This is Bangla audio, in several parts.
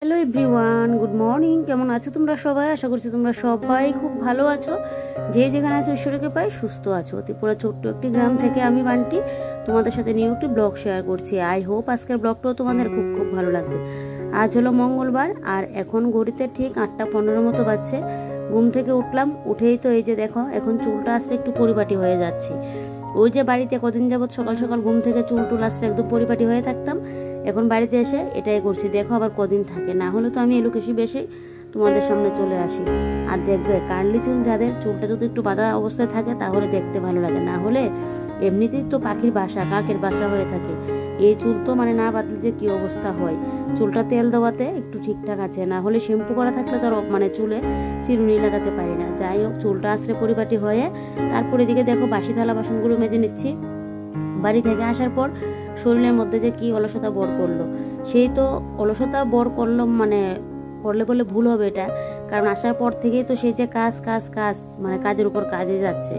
Hello everyone, good morning. কেমন আছো তোমরা সবাই? আশা করছি তোমরা সবাই খুব ভালো আছো। যে যেখানে আছো ঈশ্বরকে পাই সুস্থ আছো। ত্রিপুরা ছোট্ট একটি গ্রাম থেকে আমি বান্টি তোমাদের সাথে নিউ একটি ব্লগ শেয়ার করছি। আই হোপ আজকের ব্লগটাও তোমাদের খুব খুব ভালো লাগবে। আজ হলো মঙ্গলবার আর এখন ঘড়িতে ঠিক 8:15 মতো বাজছে। ঘুম থেকে উঠলাম, উঠেই তো এই যে দেখো এখন চুলটা আসলে একটু পরিপাটি হয়ে যাচ্ছে। ওই যে বাড়িতে কদিন যাবত সকাল সকাল ঘুম থেকে চুল টুল আসলে একদম পরিপাটি হয়ে থাকতাম, এখন বাড়িতে এসে এটাই করছি। দেখো আবার কদিন থাকে, না হলে তো আমি এলুকেশি বেশি তোমাদের সামনে চলে আসি। আর দেখবে কার্লি চুল যাদের, চুলটা যদি একটু বাঁধা অবস্থায় থাকে তাহলে দেখতে ভালো লাগে, না হলে এমনিতেই তো পাখির বাসা, কাকের বাসা হয়ে থাকে। এই চুল তো মানে না বাঁধলে যে কি অবস্থা হয়। চুলটা তেল দেওয়াতে একটু ঠিকঠাক আছে, না হলে শ্যাম্পু করা থাকলে তো মানে চুলে চিরুনি লাগাতে পারি না। যাই হোক চুলটা আসলে পরিপাটি হয়ে তারপর এদিকে দেখো বাসি থালা বাসনগুলো মেজে নিচ্ছি। বাড়ি থেকে আসার পর শরীরের মধ্যে যে কি অলসতা বর করলো, সেই তো অলসতা বর করলো, মানে করলে বলে ভুল হবে এটা, কারণ আসার পর থেকেই তো সেই যে কাজ কাজ কাজ, মানে কাজের উপর কাজে যাচ্ছে।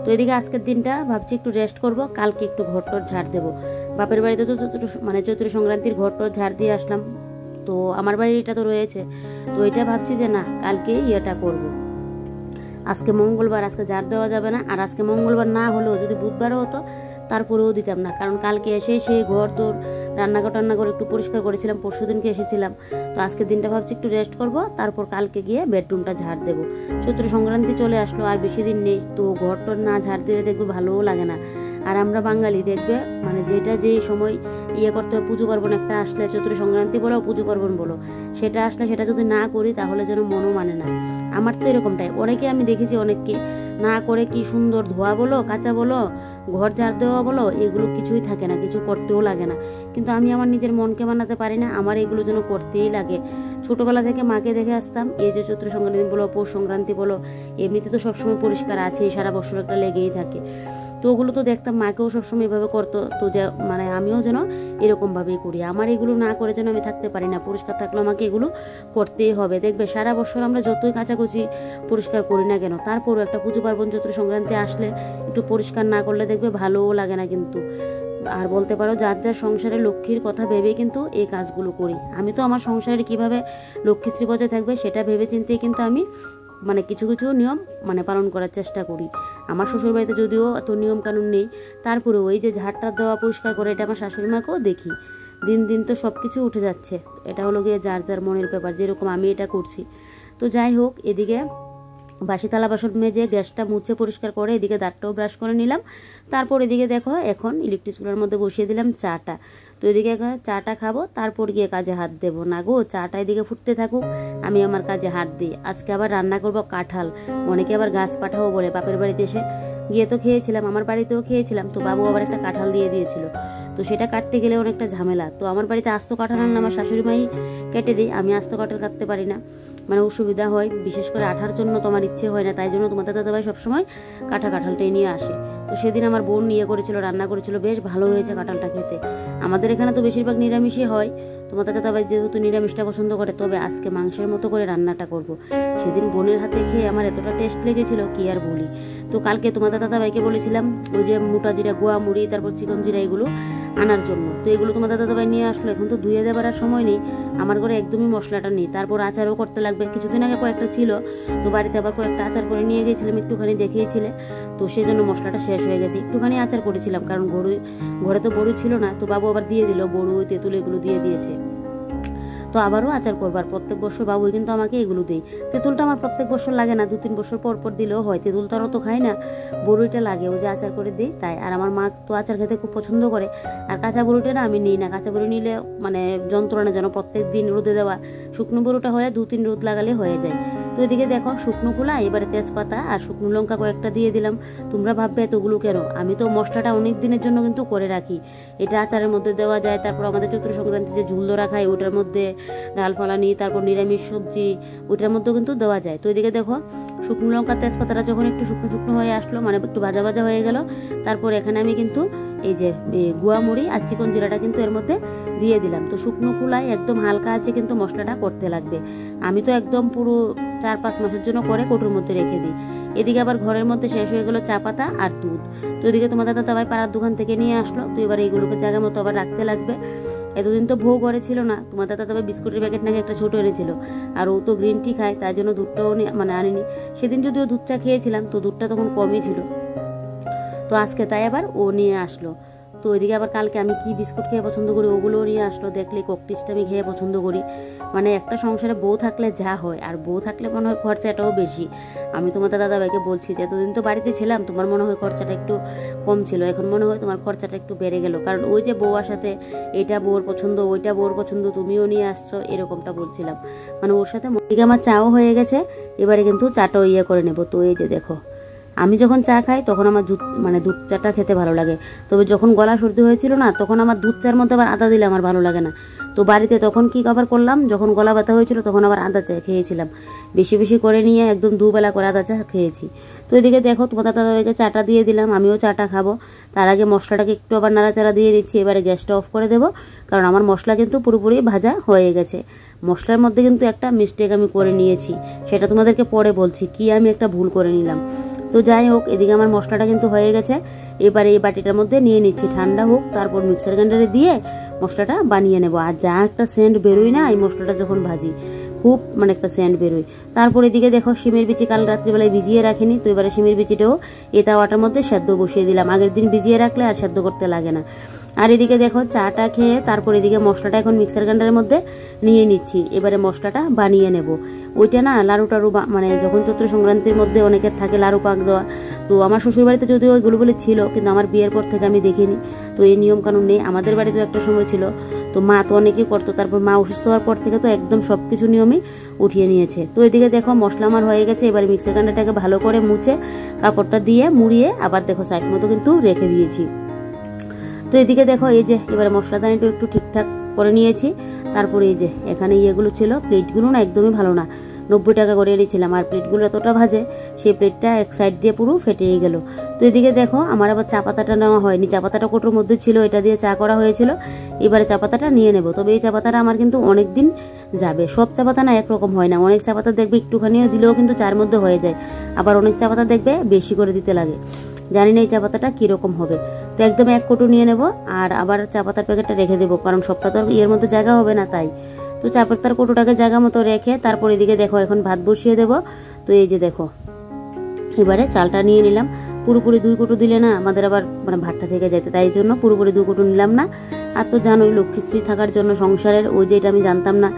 তো এদিকে আজকের দিনটা ভাবছি একটু রেস্ট করব, কালকে একটু ঘরটর ঝাড় দেবো। বাপের বাড়িতে তো চৈত্র সংক্রান্তির ঘরটর ঝাড় দিয়ে আসলাম, তো আমার বাড়ির এটা তো রয়েছে, তো এটা ভাবছি যে না কালকে ইয়েটা করব। আজকে মঙ্গলবার, আজকে ঝাড় দেওয়া যাবে না। আর আজকে মঙ্গলবার না হলেও যদি বুধবারও হতো তারপরেও দিতাম না, কারণ কালকে এসে সেই ঘর তোর রান্নাঘর একটু পরিষ্কার করেছিলাম, পরশুদিনকে এসেছিলাম। তো আজকের দিনটা ভাবছি একটু রেস্ট করব, তারপর কালকে গিয়ে বেডরুমটা ঝাড় দেবো। চৈত্র সংক্রান্তি চলে আসলো, আর বেশি দিন নেই, তো ঘরটর না ঝাড় দিলে দেখবে ভালোও লাগে না। আর আমরা বাঙালি দেখবে মানে যেটা যেই সময় ইয়ে করতে হবে, পুজো পার্বণ একটা আসলে, চৈত্র সংক্রান্তি বলো পুজো পার্বণ বলো, সেটা আসলে সেটা যদি না করি তাহলে যেন মনও মানে না। আমার তো এরকমটাই, অনেকে আমি দেখেছি অনেককে না করে কি সুন্দর ধোয়া বলো, কাঁচা বলো, ঘর ঝাড় দেওয়া বলো, এগুলো কিছুই থাকে না, কিছু করতেও লাগে না। কিন্তু আমি আমার নিজের মনকে মানাতে পারি না, আমার এগুলো যেন করতেই লাগে। ছোটবেলা থেকে মাকে দেখে আসতাম, এই যে চৈত্র সংক্রান্তি বলো, পৌষ সংক্রান্তি বলো, এমনিতে তো সবসময় পরিষ্কার আছেই, সারা বছর একটা লেগেই থাকে। তো ওগুলো তো দেখতাম মাকেও সবসময় এভাবে করতো, তো যে মানে আমিও যেন এরকমভাবেই করি। আমার এগুলো না করে যেন আমি থাকতে পারি না, পরিষ্কার থাকলেও আমাকে এগুলো করতেই হবে। দেখবে সারা বছর আমরা যতই কাচাকুচি পরিষ্কার করি না কেন, তারপরও একটা পুজো পার্বণ চৈত্র সংক্রান্তি আসলে একটু পরিষ্কার না করলে দেখবে ভালোও লাগে না কিন্তু। আর বলতে পারো যার যার সংসারে লক্ষ্মীর কথা ভেবে কিন্তু এই কাজগুলো করি। আমি তো আমার সংসারে কিভাবে লক্ষ্মীশ্রী বজায় থাকবে সেটা ভেবে চিন্তেই কিন্তু আমি মানে কিছু কিছু নিয়ম মানে পালন করার চেষ্টা করি। আমার শ্বশুরবাড়িতে যদিও এত নিয়ম কানুন নেই, তারপরেও ওই যে ঝাড়টা দেওয়া পরিষ্কার করে, এটা আমার শাশুড়ি মাকেও দেখি। দিন দিন তো সব কিছু উঠে যাচ্ছে, এটা হলো গিয়ে যার যার মনের ব্যাপার, যেরকম আমি এটা করছি। তো যাই হোক, এদিকে বাসি থালা বাসন মেজে গ্যাসটা মুছে পরিষ্কার করে এদিকে দাঁতটাও ব্রাশ করে নিলাম। তারপর এদিকে দেখো এখন ইলেকট্রিক চুলার মধ্যে বসিয়ে দিলাম চাটা। তো এদিকে চাটা খাবো, তারপর গিয়ে কাজে হাত দেবো। না গো, চাটা এদিকে ফুটতে থাকুক, আমি আমার কাজে হাত দিই। আজকে আবার রান্না করব কাঁঠাল, অনেকে আবার গাছ পাঠাও বলে। বাপের বাড়িতে এসে গিয়ে তো খেয়েছিলাম, আমার বাড়িতেও খেয়েছিলাম, তো বাবু আবার একটা কাঁঠাল দিয়ে দিয়েছিল, তো সেটা কাটতে গেলে অনেকটা ঝামেলা। তো আমার বাড়িতে আস্ত কাঁঠাল আনলে আমার শাশুড়ি মাই কেটে দিই, আমি আস্ত কাঁঠাল কাটতে পারি না, মানে অসুবিধা হয়, বিশেষ করে আঠার জন্য তোমার ইচ্ছে হয় না, তাই জন্য তোমাদের দাদাভাই সবসময় কাঁঠালটাই নিয়ে আসে। তো সেদিন আমার বোন নিয়ে করেছিল, রান্না করেছিল, বেশ ভালো হয়েছে কাঁঠালটা খেতে। আমাদের এখানে তো বেশিরভাগ নিরামিষই হয়, তোমাদের দাদাভাই যেহেতু নিরামিষটা পছন্দ করে, তবে আজকে মাংসের মতো করে রান্নাটা করব। সেদিন বোনের হাতে খেয়ে আমার এতটা টেস্ট লেগেছিল কি আর বলি। তো কালকে তোমাদের দাদাভাইকে বলেছিলাম ওই যে মোটা জিরা, গোয়া মুড়ি, তারপর চিকন জিরা, এগুলো আনার জন্য। তো এগুলো তোমাদের দাদাভাই নিয়ে আসলো, এখন তো ধুয়ে দেবার আর সময় নেই, আমার ঘরে একদমই মশলাটা নেই। তারপর আচারও করতে লাগবে, কিছুদিন আগে কয়েকটা ছিল, তো বাড়িতে আবার কয়েকটা আচার করে নিয়ে গেছিলাম, একটুখানি দেখিয়েছিলে, তো সেই জন্য মশলাটা শেষ হয়ে গেছে। একটুখানি আচার করেছিলাম, কারণ ঘরে তো বড়ি ছিল না, তো বাবু আবার দিয়ে দিল, বড়ু তেঁতুল এগুলো দিয়ে দিয়েছে। তো আবারও আচার করবার, প্রত্যেক বছর বাবুই কিন্তু আমাকে এগুলো দেয়। তেঁতুলটা আমার প্রত্যেক বছর লাগে না, 2-3 বছর পর পর দিলেও হয়, তেঁতুল তারও তো খাই না, বড়িটা লাগে, ও যে আচার করে দিই তাই। আর আমার মা তো আচার খেতে খুব পছন্দ করে। আর কাঁচা বড়িটা না আমি নিই না, কাঁচা বড়ি নিলে মানে যন্ত্রণা, যেন প্রত্যেক দিন রোদে দেওয়া। শুকনো বড়িটা হলে 2-3 রোদ লাগালে হয়ে যায়। তো এদিকে দেখো শুকনো খোলা, এবারে তেজপাতা আর শুকনো লঙ্কা কয়েকটা দিয়ে দিলাম। তোমরা ভাববে এতগুলো কেন, আমি তো মশলাটা অনেক দিনের জন্য কিন্তু করে রাখি। এটা আচারের মধ্যে দেওয়া যায়, তারপর আমাদের চৈত্র সংক্রান্তি যে ঝুল ধরা খাই ওটার মধ্যে, ডাল ফালানি, তারপর নিরামিষ সবজি ওটার মধ্যেও কিন্তু দেওয়া যায়। তো এদিকে দেখো শুকনো লঙ্কা তেজপাতাটা যখন একটু শুকনো শুকনো হয়ে আসলো, মানে একটু ভাজা ভাজা হয়ে গেল, তারপর এখানে আমি কিন্তু এই যে গুয়া মুড়ি আর চিকন জিরাটা কিন্তু এর মধ্যে দিয়ে দিলাম। তো শুকনো খোলায় একদম হালকা আছে কিন্তু মশলাটা করতে লাগবে। আমি তো একদম পুরো 4-5 মাসের জন্য করে কৌটোর মধ্যে রেখে দিই। এদিকে আবার ঘরের মধ্যে শেষ হয়ে গেলো চা পাতা আর দুধ। তো এদিকে তোমাদের দাদাভাই পাড়ার দোকান থেকে নিয়ে আসলো। তো এবার এইগুলোকে জায়গা মতো আবার রাখতে লাগবে। এতদিন তো বউ ঘরে ছিল না, তোমাদের দাদাভাই বিস্কুটের প্যাকেট নাকি একটা ছোটো এনেছিল, আর ও তো গ্রিন টি খায়, তাই জন্য দুধটাও মানে আনিনি। সেদিন যদিও দুধ চা খেয়েছিলাম, তো দুধটা তখন কমই ছিল, তো আজকে তাই আবার ও নিয়ে আসলো। তো ওইদিকে আবার কালকে আমি কি বিস্কুট খেয়ে পছন্দ করি ওগুলোও নিয়ে আসলো। দেখলে ককটিসটা আমি খেয়ে পছন্দ করি। মানে একটা সংসারে বউ থাকলে যা হয়, আর বউ থাকলে মনে হয় খরচাটাও বেশি। আমি তোমাদের দাদাভাইকে বলছি যে এতদিন তো বাড়িতে ছিলাম, তোমার মনে হয় খরচাটা একটু কম ছিল, এখন মনে হয় তোমার খরচাটা একটু বেড়ে গেল, কারণ ওই যে বউয়ার সাথে এইটা বউর পছন্দ, ওইটা বউর পছন্দ, তুমিও নিয়ে আসছো, এরকমটা বলছিলাম। মানে ওর সাথে এদিকে আমার চাও হয়ে গেছে, এবারে কিন্তু চাটাও করে নেবো। তো এই যে দেখো, আমি যখন চা খাই তখন আমার দুধ চাটা খেতে ভালো লাগে, তবে যখন গলা সর্দি হয়েছিল না, তখন আমার দুধ চার মধ্যে আবার আদা দিলে আমার ভালো লাগে না। তো বাড়িতে তখন কি আবার করলাম, যখন গলা ব্যথা হয়েছিল তখন আবার আদা চা খেয়েছিলাম, বেশি বেশি করে নিয়ে একদম দুবেলা করে আদা চা খেয়েছি। তো এদিকে দেখো তোমাদের দাদাভাইকে চাটা দিয়ে দিলাম, আমিও চাটা খাবো। তার আগে মশলাটাকে একটু আবার নাড়াচাড়া দিয়ে নিচ্ছি। এবারে গ্যাসটা অফ করে দেবো, কারণ আমার মশলা কিন্তু পুরোপুরি ভাজা হয়ে গেছে। মশলার মধ্যে কিন্তু একটা মিস্টেক আমি করে নিয়েছি, সেটা তোমাদেরকে পরে বলছি কি আমি একটা ভুল করে নিলাম। তো যাই হোক, এদিকে আমার মশলাটা কিন্তু হয়ে গেছে। এবারে এই বাটিটার মধ্যে নিয়ে নিচ্ছি, ঠান্ডা হোক, তারপর মিক্সার গ্রাইন্ডারে দিয়ে মশলাটা বানিয়ে নেব। আর যা একটা সেন্ট বেরোয় না এই মশলাটা যখন ভাজি, খুব মানে একটা সেন্ট বেরোয়। তারপর এদিকে দেখো শিমের বিচি কাল রাত্রিবেলায় ভিজিয়ে রাখিনি, তো এবারে শিমের বিচিটাও এই তাওয়াটার মধ্যে সেদ্ধ বসিয়ে দিলাম। আগের দিন ভিজিয়ে রাখলে আর সেদ্ধ করতে লাগে না। আর এদিকে দেখো চাটা খেয়ে তারপর এদিকে মশলাটা এখন মিক্সার গ্রাইন্ডারের মধ্যে নিয়ে নিচ্ছি। এবারে মশলাটা বানিয়ে নেব। ওইটা না লাড়ু টাড়ু মানে যখন চৈত্র সংক্রান্তির মধ্যে অনেকের থাকে লাড়ু পাক দেওয়া, তো আমার শ্বশুরবাড়িতে যদিও ওইগুলো বলে ছিল, কিন্তু আমার বিয়ের পর থেকে আমি দেখিনি, তো এই নিয়ম কানুন নেই। আমাদের বাড়িতেও একটা সময় ছিল, তো মা তো অনেকেই করতো, তারপর মা অসুস্থ হওয়ার পর থেকে তো একদম সব কিছু নিয়মই উঠিয়ে নিয়েছে। তো এদিকে দেখো মশলা আমার হয়ে গেছে। এবারে মিক্সার গ্রাইন্ডারটাকে ভালো করে মুছে কাপড়টা দিয়ে মুড়িয়ে আবার দেখো সাইড মতো কিন্তু রেখে দিয়েছি। তো এদিকে দেখো এই যে এবারে মশলাদানিটা একটু ঠিকঠাক করে নিয়েছি। তারপরে এই যে এখানে ইয়েগুলো ছিল, প্লেটগুলো না একদমই ভালো না, 90 টাকা করে এনেছিলাম, আর প্লেটগুলো এতটা ভাজে সেই প্লেটটা এক সাইড দিয়ে পুরো ফেটেই গেল। তো এদিকে দেখো আমার আবার চা পাতাটা নেওয়া হয়নি, চা পাতাটা কোটোর মধ্যে ছিল, এটা দিয়ে চা করা হয়েছিল। এবারে চা পাতাটা নিয়ে নেব। তবে এই চা পাতাটা আমার কিন্তু অনেক দিন যাবে। সব চা পাতা না একরকম হয় না, অনেক চা পাতা দেখবে একটুখানি দিলেও কিন্তু চার মধ্যে হয়ে যায়, আবার অনেক চা পাতা দেখবে বেশি করে দিতে লাগে। জানি না এই চা পাতাটা কীরকম হবে। তো একদম এক কোটো নিয়ে নেব, আর আবার চা পাতার প্যাকেটটা রেখে দেবো, কারণ সবটা তো এর মধ্যে জায়গা হবে না, তাই। তো চা পাতার কোটোটাকে জায়গা মতো রেখে তারপর এদিকে দেখো এখন ভাত বসিয়ে দেব। তো এই যে দেখো এবারে চালটা নিয়ে নিলাম। পুরোপুরি 2 কোটো দিলে না আমাদের আবার মানে ভাতটা থেকে যেতে, তাই জন্য পুরোপুরি 2 কোটো নিলাম না। আর তো জানোই লক্ষ্মীশ্রী থাকার জন্য সংসারের, ওই যে এটা আমি জানতাম না,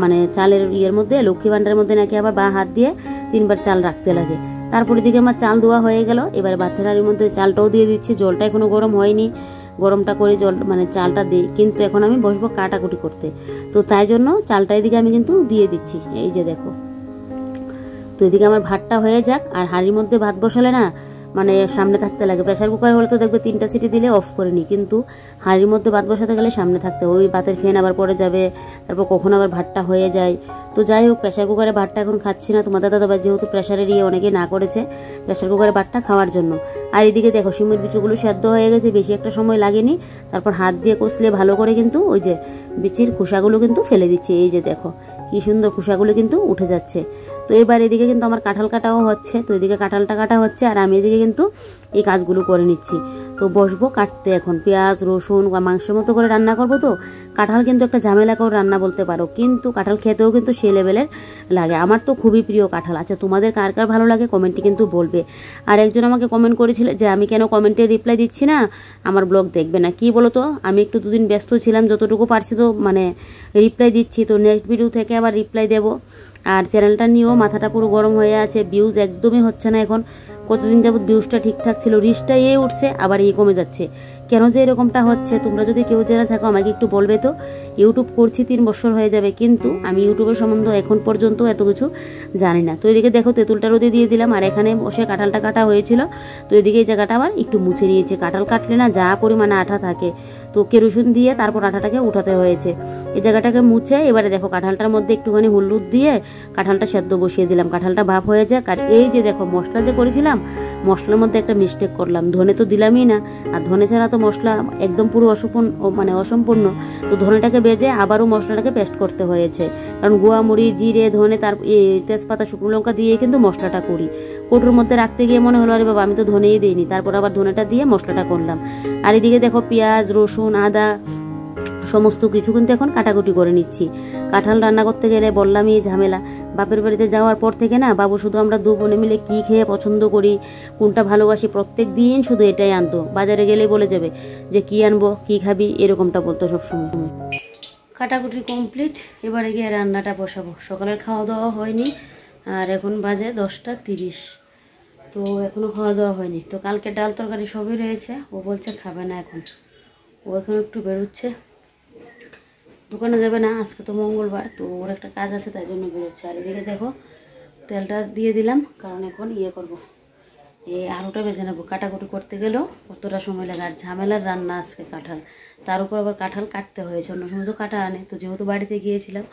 মানে চালের ইয়ের মধ্যে লক্ষ্মী ভাণ্ডারের মধ্যে নাকি আবার বা হাত দিয়ে 3 বার চাল রাখতে লাগে। তারপরে দিকে আমার চাল দেওয়া হয়ে গেল। এবারে ভাতের হাঁড়ির মধ্যে চালটাও দিয়ে দিচ্ছি। জলটা এখনো গরম হয়নি, গরমটা করে জল মানে চালটা দিই, কিন্তু এখন আমি বসবো কাটাকুটি করতে, তো তাই জন্য চালটা এদিকে আমি কিন্তু দিয়ে দিচ্ছি। এই যে দেখো, তো এদিকে আমার ভাতটা হয়ে যাক। আর হাঁড়ির মধ্যে ভাত বসালে না মানে সামনে থাকতে লাগে। প্রেসার কুকার হলে তো দেখবে 3টা সিটি দিলে অফ করে নিই, কিন্তু হাঁড়ির মধ্যে ভাত বসাতে গেলে সামনে থাকতে, ওই ভাতের ফেন আবার পড়ে যাবে, তারপর কখন আবার ভাতটা হয়ে যায়। তো যাই হোক, প্রেসার কুকারে ভাতটা এখন খাচ্ছি না। তোমাদের দাদাভাই যেহেতু প্রেসারের অনেকে না করেছে প্রেসার কুকারে ভাতটা খাওয়ার জন্য। আর এদিকে দেখো শিমের বিচিগুলো সেদ্ধ হয়ে গেছে, বেশি একটা সময় লাগেনি। তারপর হাত দিয়ে কষলে ভালো করে কিন্তু ওই যে বিচির খোসাগুলো কিন্তু ফেলে দিচ্ছি। এই যে দেখো কি সুন্দর খোসাগুলো কিন্তু উঠে যাচ্ছে। তো এবার এদিকে কিন্তু আমার কাঁঠাল কাটাও হচ্ছে। তো এদিকে কাঁঠালটা কাটা হচ্ছে, আর আমি এদিকে কিন্তু এই কাজগুলো করে নিচ্ছি। তো বসবো কাটতে এখন, পেঁয়াজ রসুন বা মাংসের মতো করে রান্না করবো। তো কাঁঠাল কিন্তু একটা ঝামেলা করে রান্না বলতে পারো, কিন্তু কাঁঠাল খেতেও কিন্তু সেই লেভেলের লাগে। আমার তো খুবই প্রিয় কাঁঠাল। আচ্ছা তোমাদের কার কার ভালো লাগে কমেন্টে কিন্তু বলবে। আর একজন আমাকে কমেন্ট করেছিল যে আমি কেন কমেন্টে রিপ্লাই দিচ্ছি না, আমার ব্লগ দেখবে না। কি বলো তো, আমি একটু 2 দিন ব্যস্ত ছিলাম, যতটুকু পারছি তো মানে রিপ্লাই দিচ্ছি। তো নেক্সট ভিডিও থেকে আবার রিপ্লাই দেবো। আর চ্যানেলটা নিয়েও মাথাটা পুরো গরম হয়ে আছে, ভিউজ একদমই হচ্ছে না এখন। কতদিন যাবত ভিউজটা ঠিকঠাক ছিল, রিচটা উঠছে আবার কমে যাচ্ছে। কেন যে এরকমটা হচ্ছে, তোমরা যদি কেউ জেনে থাকো আমাকে একটু বলবে। তো ইউটিউব করছি 3 বছর হয়ে যাবে, কিন্তু আমি ইউটিউবের সম্বন্ধে এখন পর্যন্ত এত কিছু জানি না। তো এদিকে দেখো তেঁতুলটা রোদে দিয়ে দিলাম, আর এখানে বসে কাঁঠালটা কাটা হয়েছিল। তো এদিকে এই জায়গাটা আবার একটু মুছে নিয়েছে। কাঁঠাল কাটলে না যা পরিমাণে আঠা থাকে, তো কেরোসিন দিয়ে তারপর আঠাটাকে উঠাতে হয়েছে। এই জায়গাটাকে মুছে এবারে দেখো কাঁঠালটার মধ্যে একটুখানি হলুদ দিয়ে কাঁঠালটা সেদ্ধ বসিয়ে দিলাম। কাঁঠালটা ভাপ হয়ে যাক। আর এই যে দেখো মশলা যে করেছিলাম, মশলার মধ্যে একটা মিস্টেক করলাম, ধনে তো দিলামই না, আর ধনে ছাড়া তো তো মশলা একদম পুরো অসম্পূর্ণ। তো ধনেটাকে বেজে আবারও মশলাটাকে পেস্ট করতে হয়েছে, কারণ গুয়া মুড়ি, জিরে, ধনে, তার তেজপাতা, শুকনো লঙ্কা দিয়ে কিন্তু মশলাটা করি। কৌটোর মধ্যে রাখতে গিয়ে মনে হলো আরে বাবা আমি তো ধনেই দিইনি, তারপর আবার ধনেটা দিয়ে মশলাটা করলাম। আর এদিকে দেখো পেঁয়াজ, রসুন, আদা সমস্ত কিছু কিন্তু এখন কাটাকুটি করে নিচ্ছি। কাঁঠাল রান্না করতে গেলে বললামই এই ঝামেলা। বাপের বাড়িতে যাওয়ার পর থেকে না বাবু শুধু আমরা দু বোনে মিলে কী খেয়ে পছন্দ করি, কোনটা ভালোবাসি, প্রত্যেক দিন শুধু এটাই আনতো। বাজারে গেলেই বলে যাবে যে কী আনবো, কী খাবি, এরকমটা বলতো সবসময়। কাটাকুটি কমপ্লিট, এবারে গিয়ে রান্নাটা বসাবো। সকালের খাওয়া দাওয়া হয়নি, আর এখন বাজে 10টা 30। তো এখনও খাওয়া দাওয়া হয়নি। তো কালকে ডাল তরকারি সবই রয়েছে, ও বলছে খাবে না এখন। ও এখন একটু বেরোচ্ছে, দোকানে যাবে না, আজকে তো মঙ্গলবার, তো ওর একটা কাজ আছে তাই জন্য বেরোচ্ছে। আর এদিকে দেখো তেলটা দিয়ে দিলাম, কারণ এখন করবো, এই আলুটা ভেজে নেবো। কাটাকুটি করতে গেলেও কতটা সময় লাগে, আর ঝামেলার রান্না আজকে কাঁঠাল, তার উপর আবার কাঁঠাল কাটতে হয়েছে। অন্য সময় তো কাটা আনে, তো যেহেতু বাড়িতে গিয়েছিলাম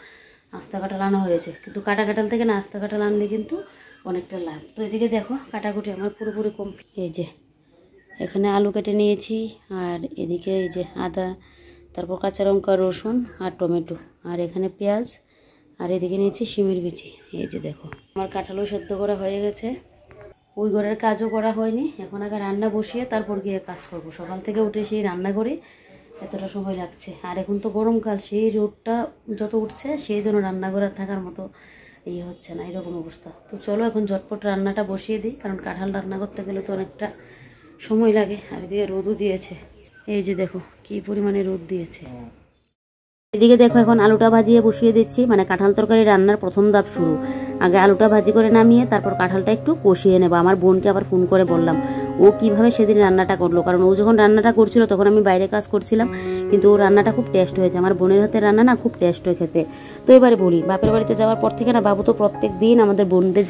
আস্তা কাঁঠাল আনা হয়েছে, কিন্তু কাটা কাঁঠাল থেকে না আস্তা কাঁঠাল আনলে কিন্তু অনেকটা লাভ। তো এদিকে দেখো কাটাকুটি আমার পুরোপুরি কমপ্লিট। এই যে এখানে আলু কেটে নিয়েছি, আর এদিকে এই যে আদা, তারপর কাঁচা লঙ্কা, রসুন আর টমেটো, আর এখানে পেঁয়াজ, আর এদিকে নিয়েছি শিমের বিচি। এই যে দেখো আমার কাঁঠালও সেদ্ধ করা হয়ে গেছে, ওই ঘরের কাজও করা হয়নি। এখন আগে রান্না বসিয়ে তারপর গিয়ে কাজ করব। সকাল থেকে উঠে সেই রান্না করে এতটা সময় লাগছে, আর এখন তো গরমকাল, সেই রোদটা যত উঠছে সেই জন্য রান্নাঘরে থাকার মতো হচ্ছে না, এরকম অবস্থা। তো চলো এখন ঝটপট রান্নাটা বসিয়ে দিই, কারণ কাঁঠাল রান্না করতে গেলে তো অনেকটা সময় লাগে। আর এদিকে রোদও দিয়েছে, এই যে দেখো কি পরিমাণে রোদ দিয়েছে। এদিকে দেখো এখন আলুটা ভাজিয়ে বসিয়ে দিচ্ছি, মানে কাঁঠাল তরকারি রান্নার প্রথম ধাপ শুরু। আগে আলুটা ভাজি করে নামিয়ে তারপর কাঁঠালটা একটু কষিয়ে নেবো। আমার বোনকে আবার ফোন করে বললাম ও কিভাবে সেদিন রান্নাটা করলো, কারণ ও যখন রান্নাটা করছিল তখন আমি বাইরে কাজ করছিলাম, কিন্তু ও রান্নাটা খুব টেস্ট হয়েছে। আমার বোনের হাতে রান্না না খুব টেস্ট হয় খেতে। তো এবারে বলি, বাপের বাড়িতে যাওয়ার পর থেকে না বাবু তো প্রত্যেক দিন আমাদের বোনদের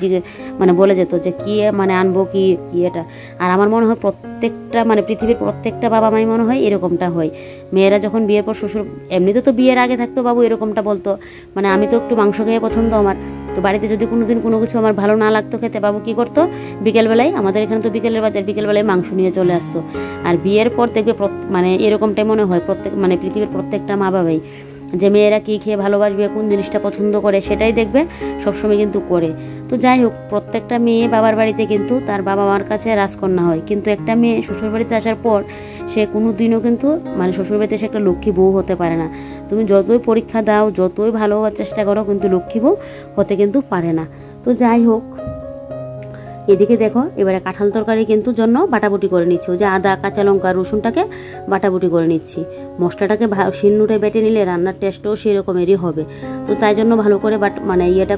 বলে যেত যে কি আনবো, কি এটা। আর আমার মনে হয় প্রত্যেকটা পৃথিবীর প্রত্যেকটা বাবা মাই মনে হয় এরকমটা হয়। মেয়েরা যখন বিয়ের পর শ্বশুর, এমনিতে তো বিয়ের আগে থাকতো বাবু এরকমটা বলতো, আমি তো একটু মাংস খেয়ে পছন্দ আমার, তো বাড়িতে যদি কোনোদিন কোনো কিছু আমার ভালো না লাগতো খেতে, বাবু কি করতো বিকেলবেলায়, আমাদের এখানে তো বিকেলের বাজার, বিকেলবেলায় মাংস নিয়ে চলে আসতো। আর বিয়ের পর দেখবে এরকমটাই মনে হয় পৃথিবীর প্রত্যেকটা মা বাবাই, যে মেয়েরা কী খেয়ে ভালোবাসবে, কোন জিনিসটা পছন্দ করে সেটাই দেখবে সবসময় কিন্তু করে। তো যাই হোক, প্রত্যেকটা মেয়ে বাবার বাড়িতে কিন্তু তার বাবা মার কাছে রাজকন্যা হয়, কিন্তু একটা মেয়ে শ্বশুরবাড়িতে আসার পর সে কোনো দিনও কিন্তু শ্বশুরবাড়িতে সে একটা লক্ষ্মী বউ হতে পারে না। তুমি যতই পরীক্ষা দাও, যতই ভালো হওয়ার চেষ্টা করো, কিন্তু লক্ষ্মী বউ হতে কিন্তু পারে না। তো যাই হোক, এদিকে দেখো এবারে কাঁঠাল তরকারি কিন্তু জন্য বাটাবুটি করে নিচ্ছি। ওই যে আদা, কাঁচা লঙ্কা, রসুনটাকে বাটাবুটি করে নিচ্ছি। মশলাটাকে শিলনোড়ায় বেটে নিলে রান্নার টেস্টও সেই রকমেরই হবে। তো তাই জন্য ভালো করে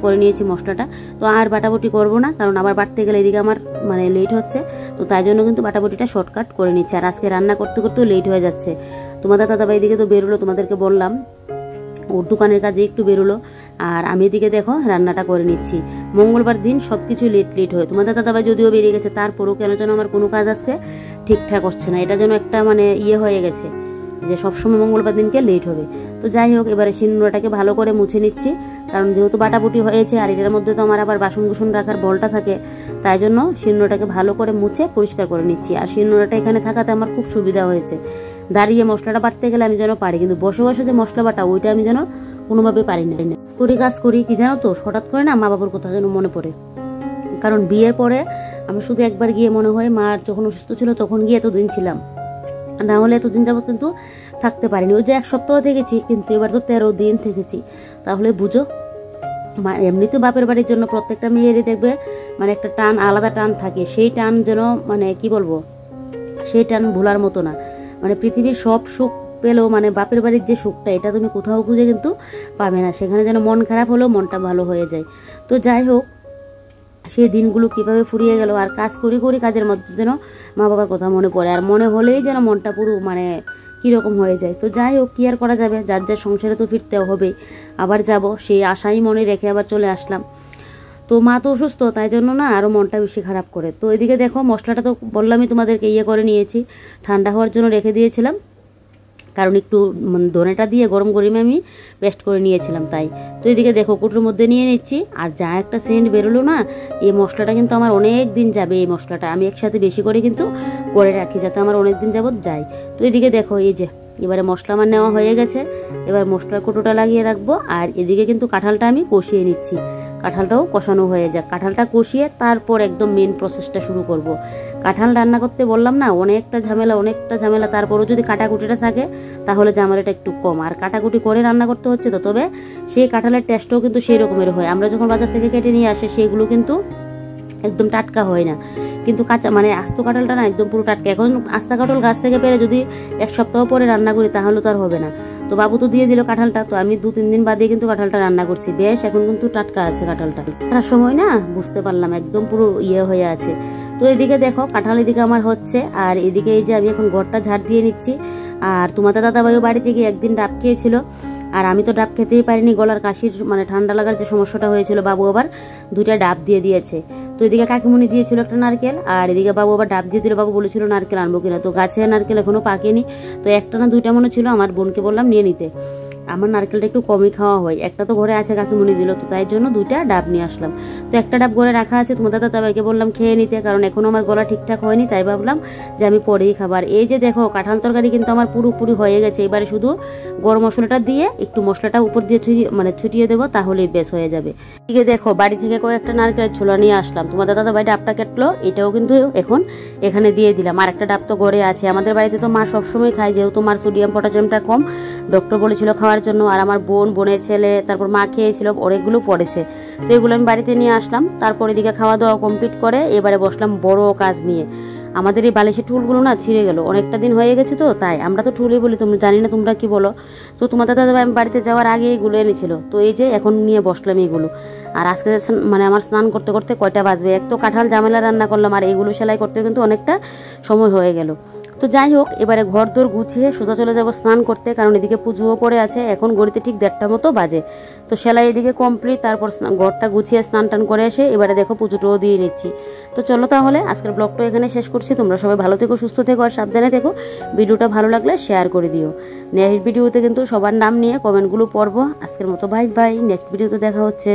করে নিয়েছি মশলাটা। তো আর বাটাবুটি করবো না, কারণ আবার বাটতে গেলে এদিকে আমার লেট হচ্ছে। তো তাই জন্য কিন্তু বাটাবুটিটা শর্টকাট করে নিচ্ছি। আর আজকে রান্না করতে করতেও লেট হয়ে যাচ্ছে। তোমাদের দাদাভাই এদিকে তো বেরোলো, তোমাদেরকে বললাম ওর দোকানের কাজে একটু বেরোলো, আর আমি এদিকে দেখো রান্নাটা করে নিচ্ছি। মঙ্গলবার দিন সব কিছু লেট হয়। তোমাদের দাদাভাই যদিও বেরিয়ে গেছে, তারপরও কেন যেন আমার কোনো কাজ আজকে ঠিকঠাক হচ্ছে না। এটা যেন একটা হয়ে গেছে যে সবসময় মঙ্গলবার দিনকে লেট হবে। তো যাই হোক, এবারে শিলনোড়াটাকে ভালো করে মুছে নিচ্ছি, কারণ যেহেতু বাটাবুটি হয়েছে আর এটার মধ্যে তো আমার আবার বাসন কুসন রাখার বলটা থাকে, তাই জন্য শিলনোড়াটাকে ভালো করে মুছে পরিষ্কার করে নিচ্ছি। আর শিলনোড়াটা এখানে থাকাতে আমার খুব সুবিধা হয়েছে। দাঁড়িয়ে মশলাটা বাটতে গেলে আমি যেন পারি, কিন্তু বসে বসে যে মশলা বাটা ওইটা আমি যেন কোনোভাবে পারি না। কাজ করি কি জানো তো, হঠাৎ করে না মা বাবার কথা যেন মনে পড়ে। কারণ বিয়ের পরে আমি শুধু একবার গিয়ে মনে হয়, মার যখন অসুস্থ ছিল তখন গিয়ে এতদিন ছিলাম, না হলে এতদিন যাবত কিন্তু থাকতে পারিনি। ওই যে 1 সপ্তাহ থেকেছি, কিন্তু এবার তো 13 দিন থেকেছি। তাহলে বুঝো, এমনিতে বাপের বাড়ির জন্য প্রত্যেকটা মেয়েরই দেখবে একটা টান, আলাদা টান থাকে। সেই টান যেন কি বলবো, সেই টান ভোলার মতো না। পৃথিবীর সব সুখ পেলেও বাপের বাড়ির যে সুখটা, এটা তুমি কোথাও খুঁজে কিন্তু পাবে না। সেখানে যেন মন খারাপ হলেও মনটা ভালো হয়ে যায়। তো যাই হোক, সেই দিনগুলো কিভাবে ফুরিয়ে গেল। আর কাজ করি কাজের মধ্যে যেন মা বাবার কথা মনে পড়ে, আর মনে হলেই যেন মনটা পুরো কীরকম হয়ে যায়। তো যাই হোক, কি আর করা যাবে, যার যার সংসারে তো ফিরতেও হবে। আবার যাব সেই আশাই মনে রেখে আবার চলে আসলাম। তো মা তো অসুস্থ, তাই জন্য না আরও মনটা বেশি খারাপ করে। তো এদিকে দেখো মশলাটা তো বললামই তোমাদেরকে করে নিয়েছি, ঠান্ডা হওয়ার জন্য রেখে দিয়েছিলাম। কারণ একটু ধনেটা দিয়ে গরম গরমে আমি পেস্ট করে নিয়েছিলাম তাই। তো এদিকে দেখো কুটোর মধ্যে নিয়ে নিচ্ছি, আর যা একটা সেন্ট বেরোলো না, এই মশলাটা কিন্তু আমার অনেক দিন যাবে। এই মশলাটা আমি একসাথে বেশি করে কিন্তু করে রাখি যাতে আমার অনেক দিন যাবত যায়। তো এদিকে দেখো এই যে এবারে মশলা আমার নেওয়া হয়ে গেছে, এবার মশলার কোটোটা লাগিয়ে রাখবো। আর এদিকে কিন্তু কাঁঠালটা আমি কষিয়ে নিচ্ছি, কাঁঠালটাও কষানো হয়ে যাক। কাঁঠালটা কষিয়ে তারপর একদম মেন প্রসেসটা শুরু করব। কাঁঠাল রান্না করতে বললাম না অনেকটা ঝামেলা, তারপরও যদি কাটাকুটিটা থাকে তাহলে ঝামেলাটা একটু কম। আর কাটাকুটি করে রান্না করতে হচ্ছে তো, তবে সেই কাঁঠালের টেস্টও কিন্তু সেই রকমের হয়। আমরা যখন বাজার থেকে কেটে নিয়ে আসে সেগুলো কিন্তু একদম টাটকা হয় না, কিন্তু কাঁচা মানে আস্ত কাঁঠালটা না একদম পুরো টাটকা। এখন আস্তা কাঁঠাল গাছ থেকে পেরে যদি এক সপ্তাহ পরে রান্না করি তাহলে তো আর হবে না। তো বাবু তো দিয়ে দিল কাঁঠালটা, তো আমি 2-3 দিন বাদে কিন্তু কাঁঠালটা রান্না করছি। বেশ এখন কিন্তু টাটকা আছে কাঁঠালটা। তার সময় না বুঝতে পারলাম একদম পুরো হয়ে আছে। তো এদিকে দেখো কাঁঠাল এদিকে আমার হচ্ছে, আর এদিকে এই যে আমি এখন ঘরটা ঝাড় দিয়ে নিচ্ছি। আর তোমাদের দাদাভাইও বাড়িতে গিয়ে একদিন ডাব খেয়েছিল, আর আমি তো ডাব খেতেই পারিনি, গলার কাশির মানে ঠান্ডা লাগার যে সমস্যাটা হয়েছিল, বাবু আবার 2টা ডাব দিয়ে দিয়েছে। তো এদিকে কাকিমণি দিয়েছিল একটা নারকেল, আর এদিকে বাবু আবার ডাব দিয়ে দিল। বাবু বলেছিল নারকেল আনবো কিনা, তো গাছে নারকেল এখনো পাকেনি, তো একটা না 2টা মনে ছিল, আমার বোনকে বললাম নিয়ে নিতে। আমার নারকেলটা একটু কমই খাওয়া হয়, একটা তো ঘরে আছে কাকিমণি দিল, তো তাই জন্য 2টা ডাব নিয়ে আসলাম। তো একটা ডাব ঘরে রাখা আছে, তোমাদের দাদাভাইকে বললাম খেয়ে নিতে, কারণ এখনো আমার গলা ঠিকঠাক হয়নি, তাই ভাবলাম যে আমি পরেই খাবার। এই যে দেখো কাঁঠাল তরকারি কিন্তু আমার পুরোপুরি হয়ে গেছে। এবারে শুধু গরম মশলাটা দিয়ে একটু মশলাটা উপর দিয়ে ছুটিয়ে দেবো, তাহলেই বেশ হয়ে যাবে। এদিকে দেখো বাড়ি থেকে কয়েকটা নারকেলের ছোলা নিয়ে আসলাম, তোমাদের দাদাভাই ডাবটা কাটলো, এটাও কিন্তু এখন এখানে দিয়ে দিলাম। আর একটা ডাব তো ঘরে আছে, আমাদের বাড়িতে তো মা সবসময় খায়, যেহেতু মার সোডিয়াম পটাশিয়ামটা কম, ডক্টর বলেছিল খাওয়ার জন্য। আর আমার বোনের ছেলে তারপর মা খেয়েছিল, অনেকগুলো পড়েছে, তো এগুলো আমি বাড়িতে নিয়ে আসলাম। তারপর এদিকে খাওয়া দাওয়া কমপ্লিট করে এবারে বসলাম বড় কাজ নিয়ে। আমাদের এই বালিশের টুলগুলো না ছিঁড়ে গেল, অনেকটা দিন হয়ে গেছে, তো তাই আমরা তো টুলই বলি, তোমরা জানি না তোমরা কি বলো। তো তোমাদের দাদাভাই আমি বাড়িতে যাওয়ার আগে এগুলো এনেছিল, তো এই যে এখন নিয়ে বসলাম এগুলো। আর আজকে মানে আমার স্নান করতে করতে কয়টা বাজবে, এক তো কাঁঠাল ঝামেলা রান্না করলাম, আর এগুলো সেলাই করতে কিন্তু অনেকটা সময় হয়ে গেল। তো যাই হোক এবারে ঘর দোর গুছিয়ে সোজা চলে যাব স্নান করতে, কারণ এদিকে পুজোও পড়ে আছে, এখন ঘড়িতে ঠিক 1:30 মতো বাজে। তো সেলাই এদিকে কমপ্লিট, তারপর ঘরটা গুছিয়ে স্নান টান করে এসে এবারে দেখো পুজোটাও দিয়ে নিচ্ছি। তো চলো তাহলে আজকের ব্লগটা এখানে শেষ করছি। তোমরা সবাই ভালো থেকো, সুস্থ থেকো, আর সাবধানে থেকো। ভিডিওটা ভালো লাগলে শেয়ার করে দিও। নেক্সট ভিডিওতে কিন্তু সবার নাম নিয়ে কমেন্টগুলো পড়বো। আজকের মতো বাই বাই, নেক্সট ভিডিওতে দেখা হচ্ছে।